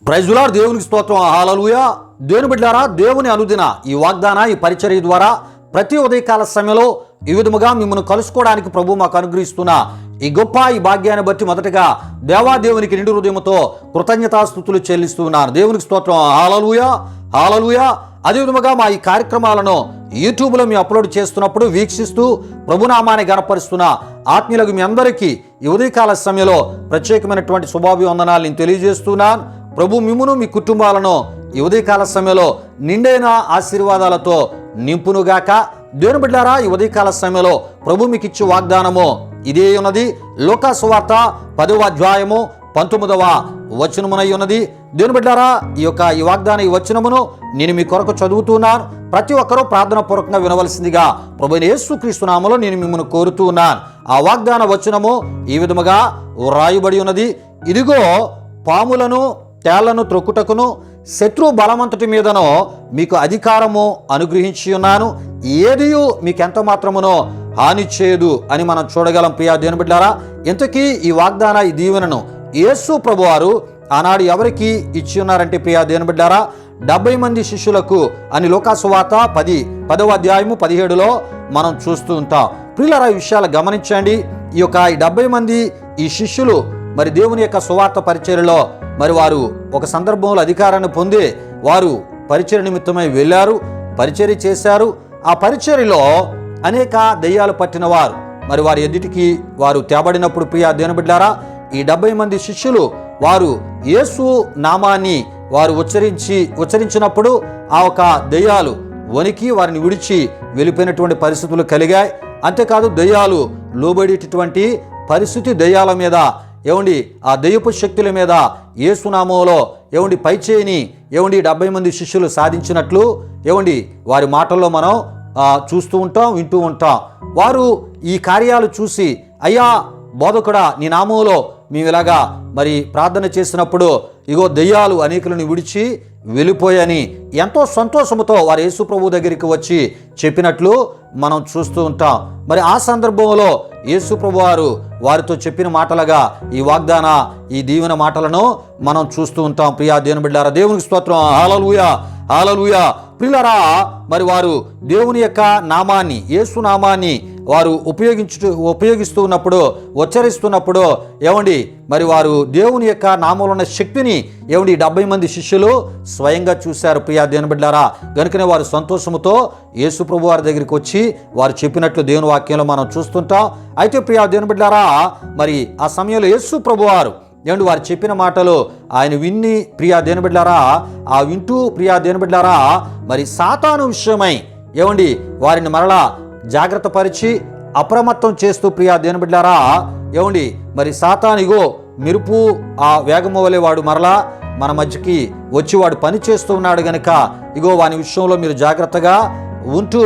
Praise lord. దేవునికి స్తోత్రం. హల్లెలూయా. దేవుని బిడ్డలారా, దేవుని అనుదిన ఈ వాగ్దాన ఈ పరిచర్య ద్వారా ప్రతి ఉదయకాల సమయంలో ఈ విధముగా మిమ్మల్ని కలుసుకోవడానికి ప్రభు మాకు అనుగ్రహిస్తున్న ఈ గొప్ప ఈ భాగ్యాన్ని బట్టి మొదటగా దేవాదేవునికి నిండు హృదయంతో కృతజ్ఞతాస్తుతులు చెల్లిస్తున్నాను. దేవునికి స్తోత్రం. హల్లెలూయా, హల్లెలూయా. అదేవిధముగా మా ఈ కార్యక్రమాలను యూట్యూబ్లో మేము అప్లోడ్ చేస్తున్నప్పుడు వీక్షిస్తూ ప్రభునామాన్ని గణపరుస్తున్న ఆత్మీయులకు మీ అందరికీ ఈ ఉదయకాల సమయంలో ప్రత్యేకమైనటువంటి శుభాభివందనాలు నేను తెలియజేస్తున్నాను. ప్రభు మిమ్మును మీ కుటుంబాలను ఈ ఉదయకాల సమయంలో నిండైన ఆశీర్వాదాలతో నింపునుగాక. దేవుని బిడ్డలారా, ఈ ఉదయకాల సమయంలో ప్రభు మీకు ఇచ్చే వాగ్దానము ఇదే ఉన్నది. లూకా సువార్త 10వ అధ్యాయము 19వ వచనమునై ఉన్నది. దేవుని బిడ్డలారా, ఈ వాగ్దాన ఈ వచనమును నేను మీ కొరకు చదువుతున్నాను. ప్రతి ఒక్కరూ ప్రార్థన పూర్వకంగా వినవలసిందిగా ప్రభువైన యేసుక్రీస్తు నామములో నేను మిమ్మల్ని కోరుతూ ఉన్నాను. ఆ వాగ్దాన వచనము ఈ విధముగా వ్రాయబడి ఉన్నది. ఇదిగో పాములను తేళ్లను త్రొక్కుటకును శత్రు బలమంతటి మీదనో మీకు అధికారము అనుగ్రహించి ఉన్నాను, ఏదియు మీకెంత మాత్రమునో హాని చేయదు అని మనం చూడగలం. ప్రియా దేవుని బిడ్డలారా, ఇంతకీ ఈ వాగ్దాన ఈ దీవెనను యేసు ప్రభువారు ఆనాడు ఎవరికి ఇచ్చి ఉన్నారంటే ప్రియా దేవుని బిడ్డలారా 70 మంది శిష్యులకు అని లూకా సువార్త 10వ అధ్యాయము 17లో మనం చూస్తూ ఉంటాం. ప్రియులారా, ఈ విషయాలు గమనించండి. ఈ 70 మంది ఈ శిష్యులు మరి దేవుని యొక్క సువార్త పరిచర్యలో మరి వారు ఒక సందర్భంలో అధికారాన్ని పొంది వారు పరిచర్య నిమిత్తమై వెళ్ళారు, పరిచర్య చేశారు. ఆ పరిచర్యలో అనేక దెయ్యాలు పట్టిన వారు మరి వారి ఎదుటికి వారు తేబడినప్పుడు ప్రియా దేవుని బిడ్డలారా, ఈ 70 మంది శిష్యులు వారు యేసు నామాన్ని వారు ఉచ్చరించినప్పుడు ఆ దెయ్యాలు వణికి వారిని విడిచి వెళ్ళిపోయినటువంటి పరిస్థితులు కలిగాయి. అంతేకాదు దెయ్యాలు లోబడేటటువంటి పరిస్థితి దెయ్యాల మీద ఆ దెయ్యపు శక్తుల మీద యేసునామంలో పైచేయిని 70 మంది శిష్యులు సాధించినట్లు వారి మాటల్లో మనం చూస్తూ ఉంటాం, వింటూ ఉంటాం. వారు ఈ కార్యాలు చూసి, అయ్యా బోధకుడా, నీ నామంలో మేము ఇలాగా మరి ప్రార్థన చేసినప్పుడు ఇగో దెయ్యాలు అనేకులను విడిచి వెళ్ళిపోయాని ఎంతో సంతోషంతో వారు యేసు ప్రభు దగ్గరికి వచ్చి చెప్పినట్లు మనం చూస్తూ ఉంటాం. మరి ఆ సందర్భంలో యేసు ప్రభు వారితో చెప్పిన మాటలుగా ఈ వాగ్దాన ఈ దీవెన మాటలను మనం చూస్తూ ఉంటాం. ప్రియా దేవుని బిడ్డలారా, దేవునికి స్తోత్రం. హల్లెలూయా, హల్లెలూయా. ప్రియులారా, మరి వారు దేవుని యొక్క నామాన్ని యేసు నామాన్ని వారు ఉపయోగిస్తూ ఉన్నప్పుడు ఉచ్చరిస్తున్నప్పుడు మరి వారు దేవుని యొక్క నామంలో ఉన్న శక్తిని 70 మంది శిష్యులు స్వయంగా చూశారు. ప్రియా దేవుని బిడ్డలారా, కనుకనే వారు సంతోషముతో యేసు ప్రభు వారి దగ్గరికి వచ్చి వారు చెప్పినట్లు దేవుని వాక్యంలో మనం చూస్తుంటాం. అయితే ప్రియా దేవుని బిడ్డలారా, మరి ఆ సమయంలో యేసు ప్రభు వారు వారు చెప్పిన మాటలు ఆయన విన్ని ప్రియా దేవుని బిడ్డలారా, ఆ వింటూ ప్రియా దేవుని బిడ్డలారా, మరి సాతాను విషయమై వారిని మరలా జాగ్రత్త పరిచి అప్రమత్తం చేస్తూ ప్రియా దేవుని బిడ్డలారా, మరి సాతాను ఇగో మెరుపు ఆ వేగము వలె వాడు మరలా మన మధ్యకి వచ్చి వాడు పని చేస్తూ ఉన్నాడు గనుక ఇగో వాని విషయంలో మీరు జాగ్రత్తగా ఉంటూ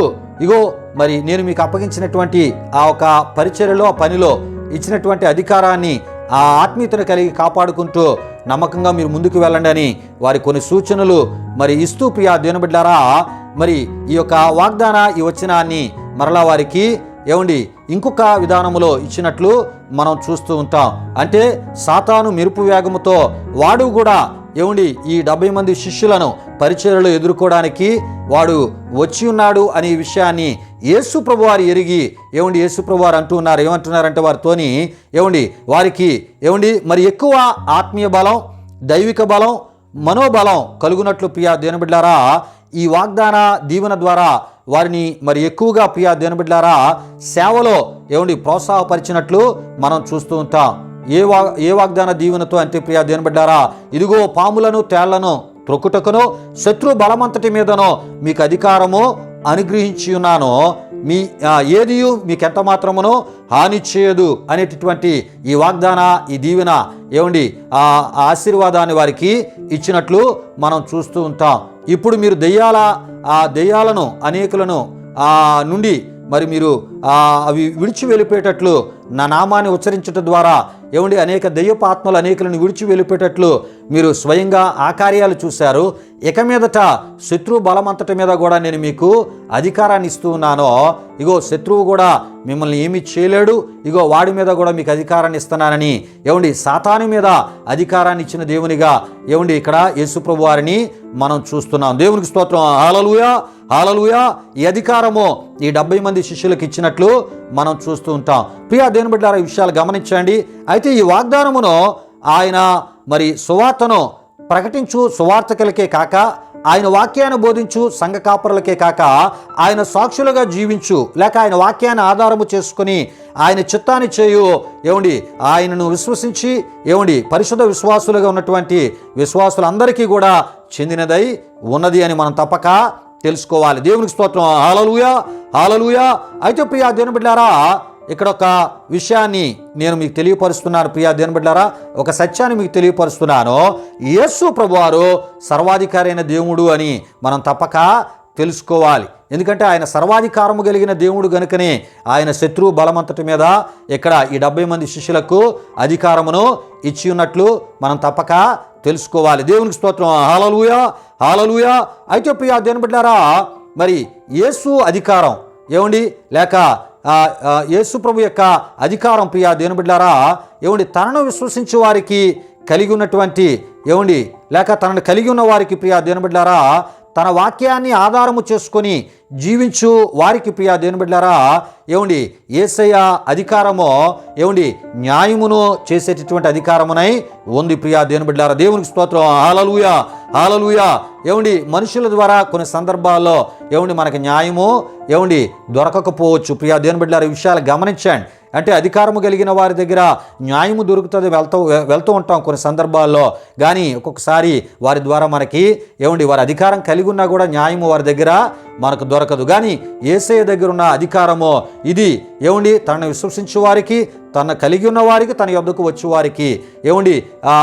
మరి నేను మీకు అప్పగించినటువంటి ఆ పరిచర్యలో ఆ పనిలో ఇచ్చినటువంటి అధికారాన్ని ఆ ఆత్మీయతను కలిగి కాపాడుకుంటూ నమ్మకంగా మీరు ముందుకు వెళ్ళండి అని వారి కొన్ని సూచనలు మరి ఇస్తూ ప్రియా దేవుని బిడ్డలారా, మరి ఈ వాగ్దాన ఈ వచనాన్ని మరలా వారికి ఇంకొక విధానములో ఇచ్చినట్లు మనం చూస్తూ ఉంటాం. అంటే సాతాను మెరుపు వేగముతో వాడు కూడా ఈ 70 మంది శిష్యులను పరిచర్యలో ఎదుర్కోవడానికి వాడు వచ్చి ఉన్నాడు అనే విషయాన్ని యేసు ప్రభు వారు ఎరిగి యేసు ప్రభు వారు ఏమంటున్నారంటే వారితోని వారికి మరి ఎక్కువ ఆత్మీయ బలం, దైవిక బలం, మనోబలం కలుగునట్లు ప్రియా దేవుని బిడ్డలారా, ఈ వాగ్దాన దీవెన ద్వారా వారిని మరి ఎక్కువగా ప్రియా దేవుని బిడ్డలారా సేవలో ప్రోత్సాహపరిచినట్లు మనం చూస్తూ ఉంటాం. ఏ వాగ్దాన దీవెనతో అంటే ప్రియా దేవుని బిడ్డలారా, ఇదిగో పాములను తేళ్లను త్రొక్కుటకును శత్రు బలమంతటి మీదనో మీకు అధికారము అనుగ్రహించి ఉన్నాను, మీ ఏదియు మీకెంత మాత్రమునో హాని చేయదు అనేటటువంటి ఈ వాగ్దాన ఈ దీవెన ఆ ఆశీర్వాదాన్ని వారికి ఇచ్చినట్లు మనం చూస్తూ ఉంటాం. ఇప్పుడు మీరు దెయ్యాలను అనేకులను నుండి మరి మీరు అవి విడిచి వెళ్ళిపోయేటట్లు నా నామాన్ని ఉచ్చరించడం ద్వారా అనేక దెయ్యపు ఆత్మలు అనేకులను విడిచి వెళ్ళిపోయేటట్లు మీరు స్వయంగా ఆ కార్యాలు చూశారు. ఇక మీదట శత్రువు బలమంతటి మీద కూడా నేను మీకు అధికారాన్ని ఇస్తూ ఉన్నానో, ఇగో శత్రువు కూడా మిమ్మల్ని ఏమీ చేయలేడు, ఇగో వాడి మీద కూడా మీకు అధికారాన్ని ఇస్తున్నానని సాతాను మీద అధికారాన్ని ఇచ్చిన దేవునిగా ఇక్కడ యేసుప్రభు వారిని మనం చూస్తున్నాం. దేవునికి స్తోత్రం. హల్లెలూయా, హల్లెలూయా. ఈ అధికారము ఈ 70 మంది శిష్యులకు ఇచ్చినట్లు మనం చూస్తూ ఉంటాం. ప్రియా దేవుని బిడ్డలారా, ఈ విషయాలు గమనించండి. అయితే ఈ వాగ్దానమును ఆయన సువార్తను ప్రకటించు సువార్తకులకే కాక, ఆయన వాక్యాన్ని బోధించు సంఘ కాపురులకే కాక, ఆయన సాక్షులుగా జీవించు లేక ఆయన వాక్యాన్ని ఆధారము చేసుకుని ఆయన చిత్తాన్ని చేయు ఆయనను విశ్వసించి పరిశుద్ధ విశ్వాసులుగా ఉన్నటువంటి విశ్వాసులందరికీ కూడా చెందినదై ఉన్నది అని మనం తప్పక తెలుసుకోవాలి. దేవునికి స్తోత్రం. హల్లెలూయా, హల్లెలూయా. అయితే ప్రియా దేవుని బిడ్డలారా, ఇక్కడ ఒక విషయాన్ని నేను మీకు తెలియపరుస్తున్నాను. ప్రియా దేవుని బిడ్డలారా, ఒక సత్యాన్ని మీకు తెలియపరుస్తున్నాను. యేసు ప్రభువారు సర్వాధికారి అయిన దేవుడు అని మనం తప్పక తెలుసుకోవాలి. ఎందుకంటే ఆయన సర్వాధికారము కలిగిన దేవుడు గనుకనే ఆయన శత్రువు బలమంతటి మీద ఇక్కడ ఈ 70 మంది శిష్యులకు అధికారమును ఇచ్చి ఉన్నట్లు మనం తప్పక తెలుసుకోవాలి. దేవునికి స్తోత్రం. హల్లెలూయా, హల్లెలూయా. అయితే ప్రియా దేవుని బిడ్డలారా, యేసు అధికారం లేక యేసు ప్రభు యొక్క అధికారం ప్రియా దేవుని బిడ్డలారా తనను విశ్వసించే వారికి కలిగి ఉన్నటువంటి లేక తనను కలిగి ఉన్న వారికి ప్రియా దేవుని బిడ్డలారా, తన వాక్యాన్ని ఆధారము చేసుకొని జీవించు వారికి ప్రియా దేవుని బిడ్డలారా యేసయ్య అధికారము న్యాయమును చేసేటటువంటి అధికారమునై ఉంది ప్రియా దేవుని బిడ్డలారా. దేవునికి స్తోత్రం. హల్లెలూయా, హల్లెలూయా. మనుషుల ద్వారా కొన్ని సందర్భాల్లో మనకి న్యాయము దొరకకపోవచ్చు. ప్రియా దేవుని బిడ్డలారా, ఈ విషయాలు గమనించండి. అంటే అధికారము కలిగిన వారి దగ్గర న్యాయము దొరుకుతుంది, వెళ్తూ ఉంటాం కొన్ని సందర్భాల్లో. కానీ ఒక్కొక్కసారి వారి ద్వారా మనకి వారి అధికారం కలిగి ఉన్నా కూడా న్యాయము వారి దగ్గర మనకు దొరకదు. కానీ యేసయ్య దగ్గర ఉన్న అధికారము ఇది తనను విశ్వసించే వారికి, తన కలిగి ఉన్న వారికి, తన యొద్దకు వచ్చే వారికి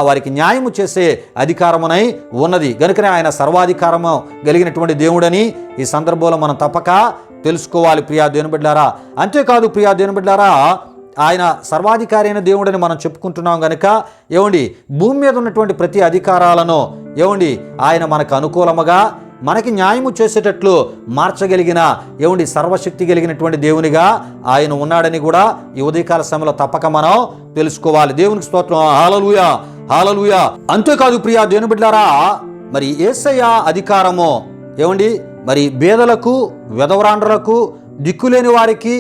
వారికి న్యాయము చేసే అధికారమునై ఉన్నది. కనుకనే ఆయన సర్వాధికారము కలిగినటువంటి దేవుడని ఈ సందర్భంలో మనం తప్పక తెలుసుకోవాలి ప్రియా దేవుని బిడ్డలారా. అంతేకాదు ప్రియా దేవుని బిడ్డలారా, ఆయన సర్వాధికారి అయిన దేవుడని మనం చెప్పుకుంటున్నాం కనుక భూమి మీద ఉన్నటువంటి ప్రతి అధికారాలను ఆయన మనకు అనుకూలముగా మనకి న్యాయము చేసేటట్లు మార్చగలిగిన సర్వశక్తి కలిగినటువంటి దేవునిగా ఆయన ఉన్నాడని కూడా ఈ ఉదయకాల సమయంలో తప్పక మనం తెలుసుకోవాలి. దేవునికి స్తోత్రం. హల్లెలూయా, హల్లెలూయా. అంతేకాదు ప్రియా దేవుని బిడ్డలారా, యేసయ్య అధికారము బేదలకు, వెధవరాండ్రులకు, దిక్కులేని వారికి,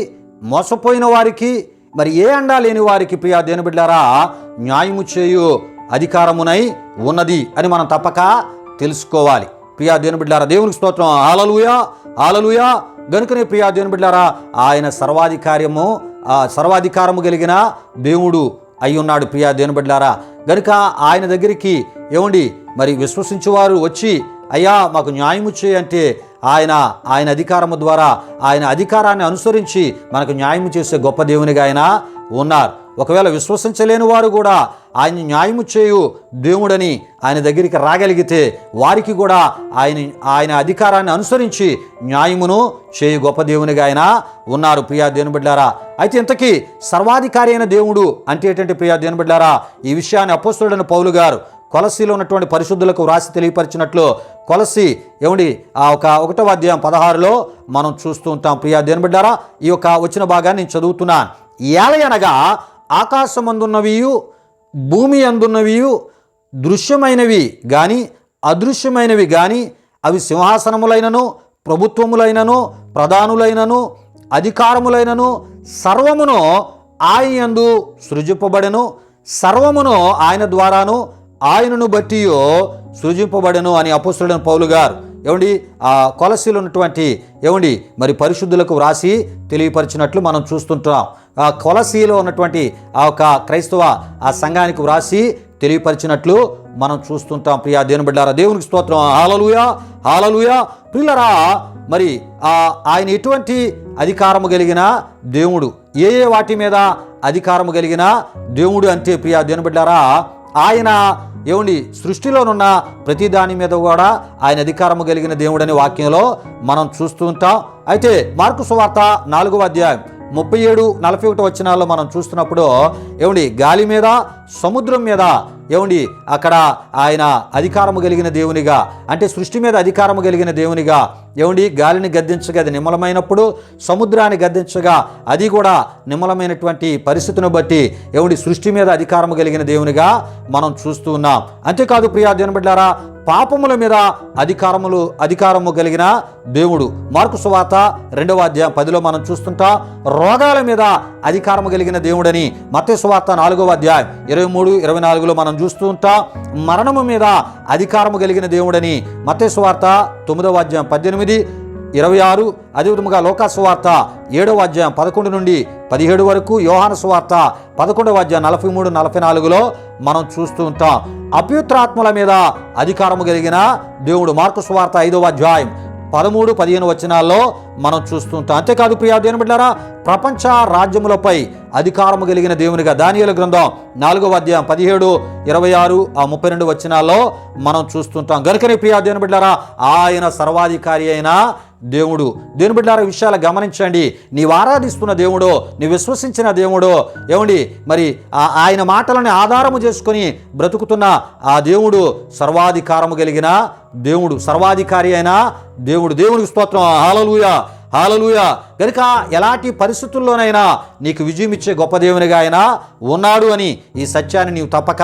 మోసపోయిన వారికి, ఏ అండా లేని వారికి ప్రియా దేవుని బిడ్డలారా న్యాయము చేయు అధికారమునై ఉన్నది అని మనం తప్పక తెలుసుకోవాలి. ప్రియా దేవుని బిడ్డలారా, దేవునికి స్తోత్రం. హల్లెలూయా, హల్లెలూయా. గనుకనే ప్రియా దేవుని బిడ్డలారా, ఆయన సర్వాధికారము కలిగిన దేవుడు అయి ఉన్నాడు ప్రియా దేవుని బిడ్డలారా. గనుక ఆయన దగ్గరికి విశ్వసించేవారు వచ్చి అయ్యా మాకు న్యాయము చేయంటే ఆయన అధికారము ద్వారా ఆయన అధికారాన్ని అనుసరించి మనకు న్యాయము చేసే గొప్ప దేవునిగా ఆయన ఉన్నారు. ఒకవేళ విశ్వసించలేని వారు కూడా ఆయన న్యాయము చేయు దేవుడని ఆయన దగ్గరికి రాగలిగితే వారికి కూడా ఆయన అధికారాన్ని అనుసరించి న్యాయమును చేయు గొప్ప దేవునిగా ఆయన ఉన్నారు ప్రియా దేవుని బిడ్డలారా. అయితే ఇంతకీ సర్వాధికారి అయిన దేవుడు అంటే ఏంటంటే ప్రియా దేవుని బిడ్డలారా, ఈ విషయాన్ని అపోస్తలుడైన పౌలు గారు కొలస్సీలో ఉన్నటువంటి పరిశుద్ధులకు వ్రాసి తెలియపరిచినట్లు కొలస్సీ 1వ అధ్యాయం 16లో మనం చూస్తూ ఉంటాం ప్రియా దేవుని బిడ్డలారా. ఈ యొక్క వచ్చిన భాగాన్ని నేను చదువుతున్నాను. ఏలయనగా ఆకాశమందున్నవియు భూమి అందున్నవియు దృశ్యమైనవి గాని అదృశ్యమైనవి గాని అవి సింహాసనములైనను, ప్రభుత్వములైనను, ప్రధానులైనను, అధికారములైనను సర్వమును ఆయన యందు సృజింపబడెను, సర్వమును ఆయన ద్వారాను ఆయనను బట్టి సృజింపబడెను అని అపోస్తలుడైన పౌలు గారు కొలస్సీలో ఉన్నటువంటి పరిశుద్ధులకు వ్రాసి తెలియపరిచినట్లు మనం చూస్తుంటాం. కొలస్సీలో ఉన్నటువంటి ఆ ఒక క్రైస్తవ ఆ సంఘానికి వ్రాసి తెలియపరిచినట్లు మనం చూస్తుంటాం ప్రియా దేవుని బిడ్డలారా. దేవునికి స్తోత్రం. హల్లెలూయా, హల్లెలూయా. ప్రియులారా, ఆయన ఎటువంటి అధికారము కలిగిన దేవుడు, ఏ వాటి మీద అధికారము కలిగిన దేవుడు అంటే ప్రియా దేవుని బిడ్డలారా, ఆయన సృష్టిలోనున్న ప్రతి దాని మీద కూడా ఆయన అధికారము కలిగిన దేవుడని వాక్యంలో మనం చూస్తూ ఉంటాం. అయితే మార్కు సువార్త 4వ అధ్యాయం 37-41 వచనాల్లో మనం చూస్తున్నప్పుడు గాలి మీద, సముద్రం మీద ఏమండి అక్కడ ఆయన అధికారము కలిగిన దేవునిగా, అంటే సృష్టి మీద అధికారము కలిగిన దేవునిగా, ఏమండి గాలిని గద్దించగా అది నిమ్మలమైనప్పుడు, సముద్రాన్ని గద్దించగా అది కూడా నిమ్మలమైనటువంటి పరిస్థితిని బట్టి ఏమండి సృష్టి మీద అధికారము కలిగిన దేవునిగా మనం చూస్తూ ఉన్నాం. అంతేకాదు ప్రియా దేవుని బిడ్డలారా, పాపముల మీద అధికారము కలిగిన దేవుడు. మార్కు సువార్త 2వ అధ్యాయం 10లో మనం చూస్తుంటాం. రోగాల మీద అధికారము కలిగిన దేవుడని మత్తయి సువార్త 4వ అధ్యాయం 23, 24లో మనం చూస్తూ ఉంటాం. మరణము మీద అధికారము కలిగిన దేవుడని మత్తయి సువార్త 9వ అధ్యాయం 18, 26, అదేవిధముగా లూకా సువార్త 7వ అధ్యాయం 11 నుండి 17 వరకు, యోహాను సువార్త 11వ అధ్యాయం 43, 44లో మనం చూస్తూ ఉంటాం. అపవిత్రాత్మల మీద అధికారము కలిగిన దేవుడు. మార్కు సువార్త 5వ అధ్యాయం 13, 15 వచనాల్లో మనం చూస్తుంటాం. అంతేకాదు ప్రియా దేవుని బిడ్డలారా, ప్రపంచ రాజ్యములపై అధికారము కలిగిన దేవునిగా దానియేలు గ్రంథం 4వ అధ్యాయం 17, 26, 32 వచనాల్లో మనం చూస్తుంటాం. గనుకనే ప్రియా దేవుని బిడ్డలారా, ఆయన సర్వాధికారి అయిన దేవుడు. దేవుని బిడ్డలారా, విషయాలు గమనించండి. నీవు ఆరాధిస్తున్న దేవుడు, నీవు విశ్వసించిన దేవుడు, ఏమండి మరి ఆయన మాటలను ఆధారము చేసుకొని బ్రతుకుతున్న ఆ దేవుడు సర్వాధికారము కలిగిన దేవుడు, సర్వాధికారి అయిన దేవుడు. దేవునికి స్తోత్రం. హల్లెలూయా, హల్లెలూయా. కనుక ఎలాంటి పరిస్థితుల్లోనైనా నీకు విజయం ఇచ్చే గొప్ప దేవునిగా ఆయన ఉన్నాడు అని ఈ సత్యాన్ని నీవు తప్పక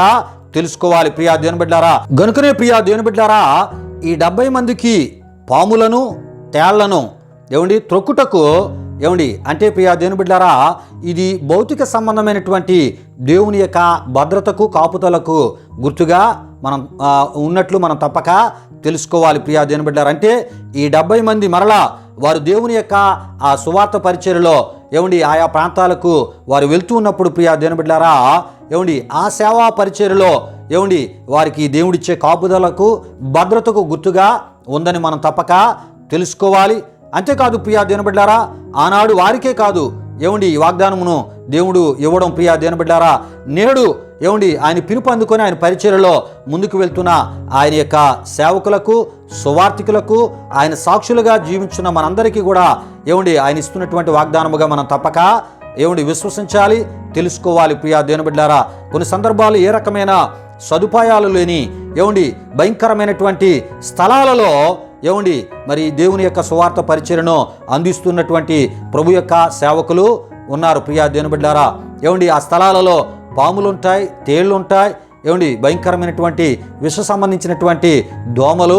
తెలుసుకోవాలి ప్రియా దేవుని బిడ్డలారా. గనుకనే ప్రియా దేవుని బిడ్డలారా, ఈ 70 మందికి పాములను తేళ్లను ఏమండి త్రొక్కుటకు ఏమండి అంటే ప్రియా దేవుని బిడ్డలారా, ఇది భౌతిక సంబంధమైనటువంటి దేవుని యొక్క భద్రతకు కాపుదలకు గుర్తుగా మనం ఉన్నట్లు మనం తప్పక తెలుసుకోవాలి ప్రియా దేవుని బిడ్డలారా. అంటే ఈ 70 మంది మరలా వారు దేవుని యొక్క ఆ సువార్త పరిచర్యలో ఏమండి ఆయా ప్రాంతాలకు వారు వెళ్తూ ఉన్నప్పుడు ప్రియా దేవుని బిడ్డలారా, ఏమండి ఆ సేవా పరిచర్యలో ఏమండి వారికి దేవుడిచ్చే కాపుదలకు భద్రతకు గుర్తుగా ఉందని మనం తప్పక తెలుసుకోవాలి. అంతేకాదు ప్రియా దేవుని బిడ్డలారా, ఆనాడు వారికే కాదు ఏమండి ఈ వాగ్దానమును దేవుడు ఇవ్వడం ప్రియా దేవుని బిడ్డలారా, నేడు ఏమండి ఆయన పిలుపు అందుకొని ఆయన పరిచర్యలో ముందుకు వెళ్తున్న ఆయన యొక్క సేవకులకు, సువార్థికులకు, ఆయన సాక్షులుగా జీవించున్న మనందరికీ కూడా ఏమండి ఆయన ఇస్తున్నటువంటి వాగ్దానముగా మనం తప్పక ఏమండి విశ్వసించాలి, తెలుసుకోవాలి ప్రియా దేవుని బిడ్డలారా. కొన్ని సందర్భాలు ఏ రకమైన సదుపాయాలు లేని ఏమండి భయంకరమైనటువంటి స్థలాలలో ఏమండి మరి దేవుని యొక్క సువార్త పరిచర్యను అందిస్తున్నటువంటి ప్రభు యొక్క సేవకులు ఉన్నారు ప్రియా దేవుని బిడ్డలారా. ఏమండి ఆ స్థలాలలో పాములుంటాయి, తేళ్లుంటాయి, ఏమండి భయంకరమైనటువంటి విష సంబంధించినటువంటి దోమలు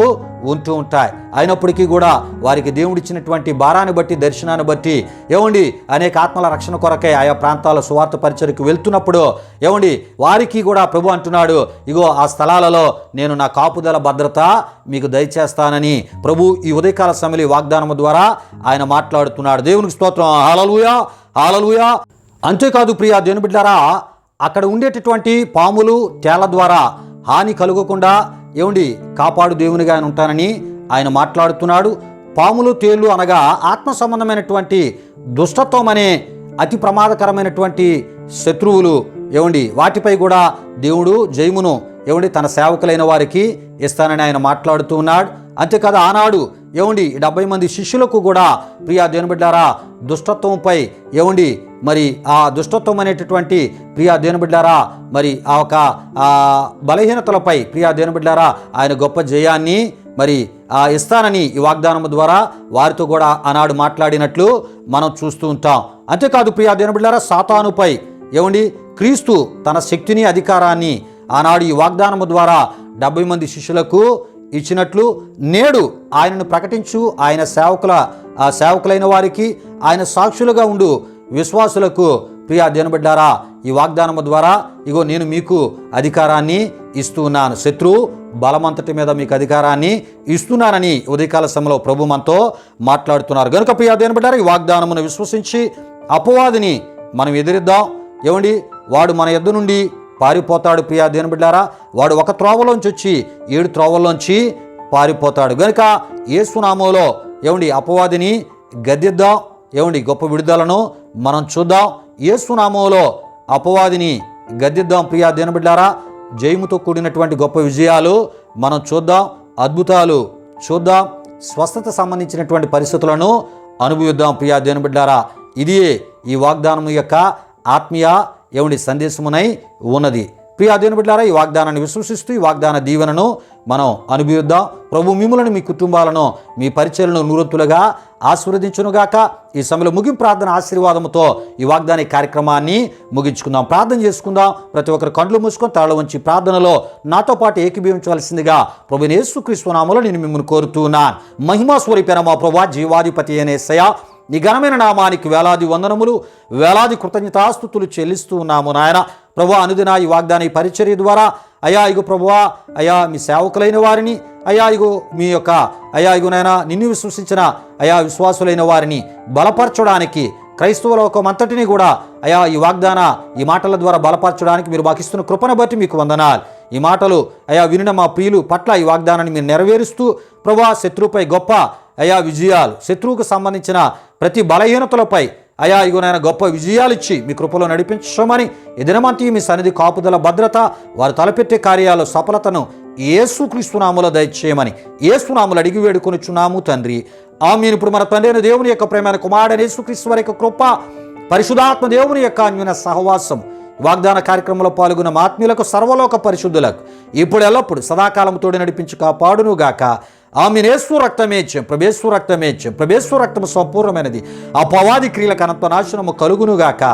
ఉంటూ ఉంటాయి. అయినప్పటికీ కూడా వారికి దేవుడిచ్చినటువంటి భారాన్ని బట్టి, దర్శనాన్ని బట్టి ఏమండి అనేక ఆత్మల రక్షణ కొరకై ఆయా ప్రాంతాల సువార్త పరిచర్యకు వెళ్తున్నప్పుడు ఏమండి వారికి కూడా ప్రభు అంటున్నాడు, ఇగో ఆ స్థలాలలో నేను నా కాపుదల భద్రత మీకు దయచేస్తానని ప్రభు ఈ ఉదయకాల సమయంలో వాగ్దానము ద్వారా ఆయన మాట్లాడుతున్నాడు. దేవునికి స్తోత్రం. హల్లెలూయా, హల్లెలూయా. అంతేకాదు ప్రియా దేవుని బిడ్డలారా, అక్కడ ఉండేటటువంటి పాములు తేళ్ల ద్వారా హాని కలుగకుండా ఏమండి కాపాడు దేవునిగా ఆయన ఉంటానని ఆయన మాట్లాడుతున్నాడు. పాములు తేళ్లు అనగా ఆత్మ సంబంధమైనటువంటి దుష్టత్వం అనే అతి ప్రమాదకరమైనటువంటి శత్రువులు ఏమండి వాటిపై కూడా దేవుడు జయమును ఏమండి తన సేవకులైన వారికి ఇస్తానని ఆయన మాట్లాడుతూ ఉన్నాడు. అంతేకాదు ఆనాడు ఏమండి 70 మంది శిష్యులకు కూడా ప్రియా దేవుని బిడ్డలారా దుష్టత్వంపై ఏమండి మరి ఆ దుష్టత్వం అనేటటువంటి ప్రియా దేవుని బిడ్డలారా మరి ఆ ఒక బలహీనతలపై ప్రియా దేవుని బిడ్డలారా ఆయన గొప్ప జయాన్ని మరి ఇస్తానని ఈ వాగ్దానము ద్వారా వారితో కూడా ఆనాడు మాట్లాడినట్లు మనం చూస్తూ ఉంటాం. అంతేకాదు ప్రియా దేవుని బిడ్డలారా, సాతానుపై ఏమండి క్రీస్తు తన శక్తిని, అధికారాన్ని ఆనాడు ఈ వాగ్దానము ద్వారా 70 మంది శిష్యులకు ఇచ్చినట్లు నేడు ఆయనను ప్రకటించు ఆయన సేవకులైన వారికి, ఆయన సాక్షులుగా ఉండు విశ్వాసులకు ప్రియా దేవుని బిడ్డలారా ఈ వాగ్దానము ద్వారా ఇగో నేను మీకు అధికారాన్ని ఇస్తూ ఉన్నాను, శత్రువు బలమంతటి మీద మీకు అధికారాన్ని ఇస్తున్నానని ఉదయకాల సమయంలో ప్రభు మనతో మాట్లాడుతున్నారు. కనుక ప్రియా దేవుని బిడ్డలారా ఈ వాగ్దానమును విశ్వసించి అపవాదిని మనం ఎదిరిద్దాం. ఏమండి వాడు మన యొద్ద నుండి పారిపోతాడు ప్రియా దేవుని బిడ్డలారా. వాడు ఒక త్రోవలోంచి వచ్చి 7 త్రోవల్లోంచి పారిపోతాడు. కనుక యేసు నామములో ఏమండి అపవాదిని గద్దిద్దాం. ఏమండి గొప్ప విడుదలను మనం చూద్దాం. యేసు నామములో అపవాదిని గద్దిద్దాం ప్రియా దేవుని బిడ్డలారా. జయముతో కూడినటువంటి గొప్ప విజయాలు మనం చూద్దాం, అద్భుతాలు చూద్దాం, స్వస్థత సంబంధించినటువంటి పరిస్థితులను అనుభవిద్దాం ప్రియా దేవుని బిడ్డలారా. ఇదే ఈ వాగ్దానము యొక్క ఆత్మీయ ఏమండి సందేశమునై ఉన్నది. ప్రియా దేవుని బిడ్డలారా, ఈ వాగ్దానాన్ని విశ్వసిస్తూ ఈ వాగ్దాన దీవెనను మనం అనుభవిద్దాం. ప్రభు మిమ్ములను, మీ కుటుంబాలను, మీ పరిచయలను నూరొత్తులుగా ఆశీర్వదించునుగాక. ఈ సమయంలో ముగింపు ప్రార్థన ఆశీర్వాదంతో ఈ వాగ్దాన కార్యక్రమాన్ని ముగించుకుందాం. ప్రార్థన చేసుకుందాం. ప్రతి ఒక్కరు కండ్లు మూసుకొని తల వంచి ప్రార్థనలో నాతో పాటు ఏకీభవించవలసిందిగా ప్రభువైన యేసుక్రీస్తు నామములో నేను మిమ్మల్ని కోరుతున్నాను. మహిమా స్వరూపైన మా ప్రభువా, జీవాధిపతి అయిన యేసయ్యా, నీ ఘనమైన నామానికి వేలాది వందనములు, వేలాది కృతజ్ఞతాస్తుతులు చెల్లిస్తూ ఉన్నాము నాయన. ప్రభువా, అనుదిన ఈ వాగ్దాన ఈ పరిచర్య ద్వారా అయా ఇగో ప్రభువా, అయా మీ సేవకులైన వారిని, అయా ఇగో మీ యొక్క అయా ఇగో నాయన నిన్ను విశ్వసించిన అయా విశ్వాసులైన వారిని బలపరచడానికి, క్రైస్తవ లోకం అంతటినీ కూడా అయా ఈ వాగ్దాన ఈ మాటల ద్వారా బలపరచడానికి మీరు మాకు ఇస్తున్న కృపను బట్టి మీకు వందనాలు. ఈ మాటలు అయా వినిన మా ప్రియులు పట్ల ఈ వాగ్దానాన్ని మీరు నెరవేరుస్తూ ప్రభువా, శత్రువుపై గొప్ప అయా విజయాలు, శత్రువుకు సంబంధించిన ప్రతి బలహీనతలపై అయా ఇగునైనా గొప్ప విజయాలు ఇచ్చి మీ కృపలో నడిపించమని, ఈ దినమంతా మీ సన్నిధి కాపుదల, భద్రత, వారు తలపెట్టే కార్యాలు సఫలతను యేసుక్రీస్తు నామములో దయచేయమని యేసునామములో అడిగి వేడుకొనుచున్నాము తండ్రి. ఆమేన్. ఇప్పుడు మన తండ్రి అయిన దేవుని యొక్క ప్రేమైన కుమారుడైన యేసుక్రీస్తు వారి యొక్క కృప, పరిశుద్ధాత్మ దేవుని యొక్క అన్యోన్య సహవాసం వాగ్దాన కార్యక్రమంలో పాల్గొన్న ఆత్మీయులకు, సర్వలోక పరిశుద్ధులకు ఇప్పుడు ఎల్లప్పుడు సదాకాలం తోడి నడిపించి కాపాడునుగాక. ఆమెన్. యేసు రక్తమేచ్యం, ప్రభేశ్వ రక్తమేచ్యం, ప్రభేశ్వ రక్తము సంపూర్ణమైనది. అపవాది క్రియలకు అనంత నాశనము కలుగునుగాక.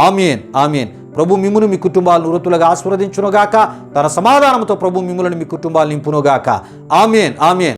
ఆమేన్, ఆమేన్. ప్రభు మిమ్మును, మీ కుటుంబాలను వృత్తులుగా ఆశీర్వదించునుగాక. తన సమాధానంతో ప్రభు మిమ్ములను, మీ కుటుంబాలు నింపునుగాక. ఆమేన్, ఆమేన్.